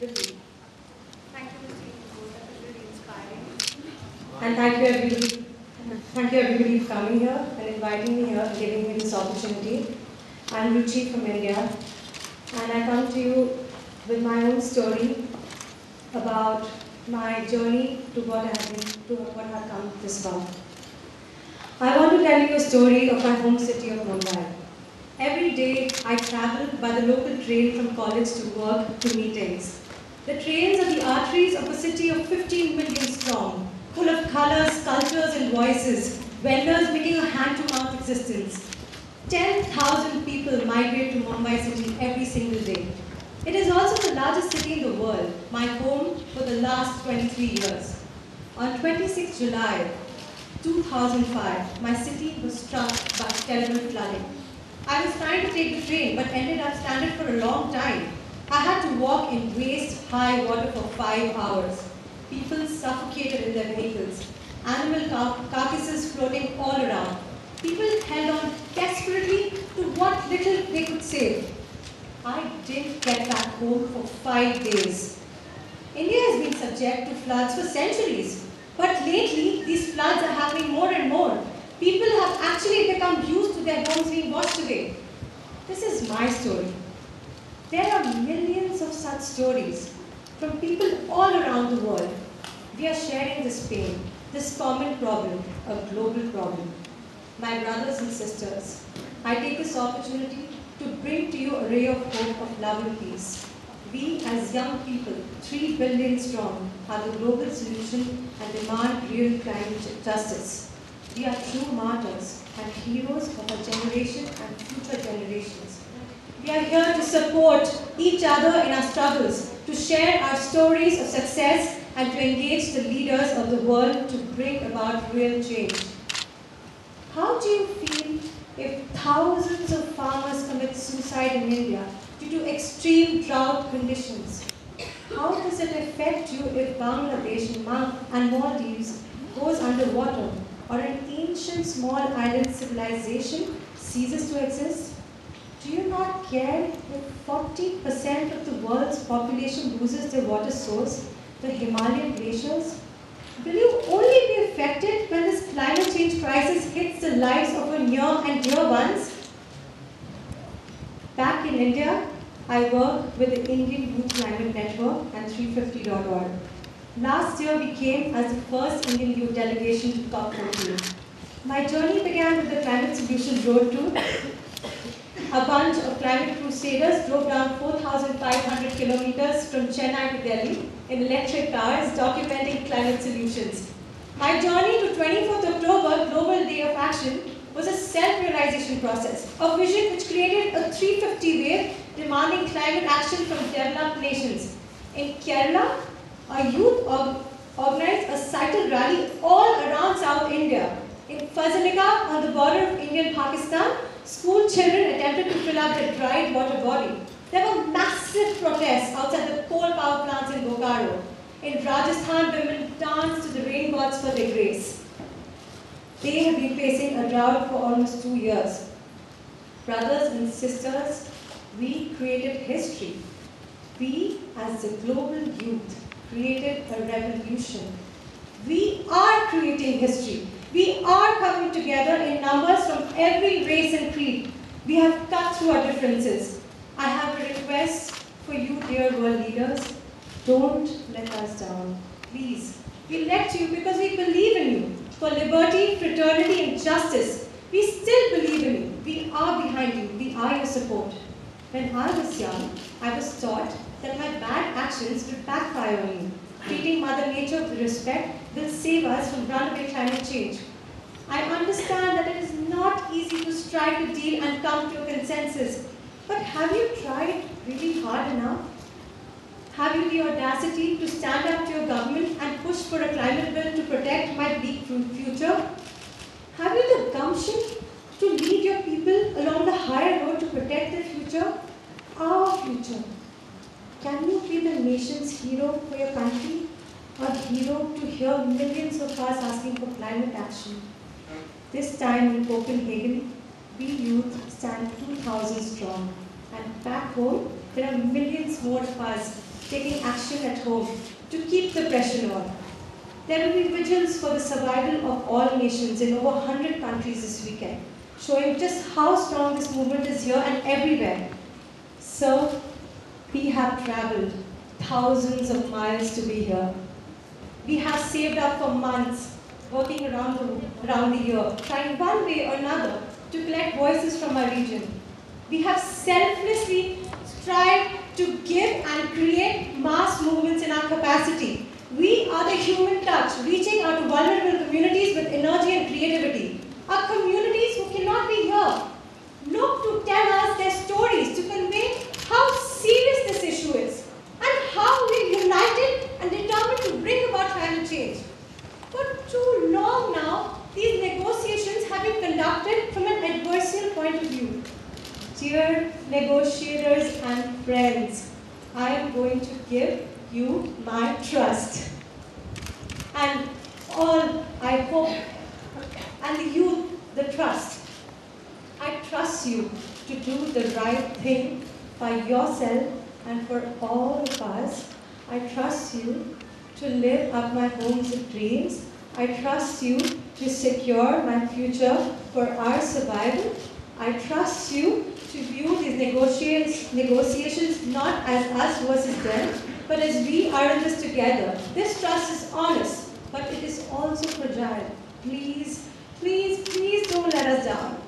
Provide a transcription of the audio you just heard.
Vivi. Thank you, Mr. Indo. That was really inspiring. And thank you everybody for coming here and inviting me here and giving me this opportunity. I'm Ruchi from India, and I come to you with my own story about my journey to what I've come this far. I want to tell you a story of my home city of Mumbai. Every day I travel by the local train from college to work to meetings. The trains are the arteries of a city of 15 million strong, full of colors, cultures and voices, vendors making a hand-to-mouth existence. 10,000 people migrate to Mumbai city every single day. It is also the largest city in the world, my home for the last 23 years. On 26 July 2005, my city was struck by terrible flooding. I was trying to take the train but ended up stranded for a long time. I had to walk in waist-high water for 5 hours. People suffocated in their vehicles. Animal carcasses floating all around. People held on desperately to what little they could save. I didn't get back home for 5 days. India has been subject to floods for centuries. But lately, these floods are happening more and more. People have actually become used to their homes being washed away. This is my story. There are millions of such stories from people all around the world. We are sharing this pain, this common problem, a global problem. My brothers and sisters, I take this opportunity to bring to you a ray of hope of love and peace. We as young people, 3 billion strong, have the global solution and demand real climate justice. We are true martyrs and heroes of our generation and future generations. We are here to support each other in our struggles, to share our stories of success and to engage the leaders of the world to bring about real change. How do you feel if thousands of farmers commit suicide in India due to extreme drought conditions? How does it affect you if Bangladesh and Maldives goes underwater or an ancient small island civilization ceases to exist? Do you not care if 40% of the world's population loses their water source, the Himalayan glaciers? Will you only be affected when this climate change crisis hits the lives of your near and dear ones? Back in India, I work with the Indian Youth Climate Network and 350.org. Last year, we came as the first Indian youth delegation to COP14. My journey began with the Climate Solutions Road Tour. A bunch of climate crusaders drove down 4,500 kilometers from Chennai to Delhi in electric cars documenting climate solutions. My journey to 24th October, Global Day of Action, was a self-realization process, a vision which created a 350 wave demanding climate action from developed nations. In Kerala, a youth organized a cycle rally all around South India. In Fazilika, on the border of India and Pakistan, school children attempted to fill up their dried water body. There were massive protests outside the coal power plants in Bokaro. In Rajasthan, women danced to the rain gods for their grace. They have been facing a drought for almost 2 years. Brothers and sisters, we created history. We, as the global youth, created a revolution. We are creating history. We are coming together in numbers from every race and creed. We have cut through our differences. I have a request for you, dear world leaders. Don't let us down. Please. We elect you because we believe in you. For liberty, fraternity, and justice. We still believe in you. We are behind you. We are your support. When I was young, I was taught that my bad actions would backfire on me. Treating Mother Nature with respect will save us from runaway climate change. I understand that it is not easy to strike a deal and come to a consensus. But have you tried really hard enough? Have you the audacity to stand up to your government and push for a climate bill to protect my bleak future? Have you the gumption to lead your people along the higher road to protect their future? Our future. Can you be the nation's hero for your country? A hero to hear millions of us asking for climate action? This time in Copenhagen, we youth stand 2,000 strong. And back home, there are millions more of us taking action at home to keep the pressure on. There will be vigils for the survival of all nations in over 100 countries this weekend, showing just how strong this movement is here and everywhere. So, we have traveled thousands of miles to be here. We have saved up for months, working around the year, trying one way or another to collect voices from our region. We have selflessly strived to give and create mass movements in our capacity. We are the human touch, reaching out to vulnerable communities with energy and creativity. Our communities who cannot be here look to tell us their stories, to convey how serious this issue is and how we are united and determined to bring about climate change. For too long now, these negotiations have been conducted from an adversarial point of view. Dear negotiators and friends, I am going to give you my trust. And all, I hope, and the youth, the trust. I trust you to do the right thing by yourself and for all of us. I trust you to live up my homes of dreams. I trust you to secure my future for our survival. I trust you to view these negotiations not as us versus them, but as we are in this together. This trust is honest, but it is also fragile. Please, please, please don't let us down.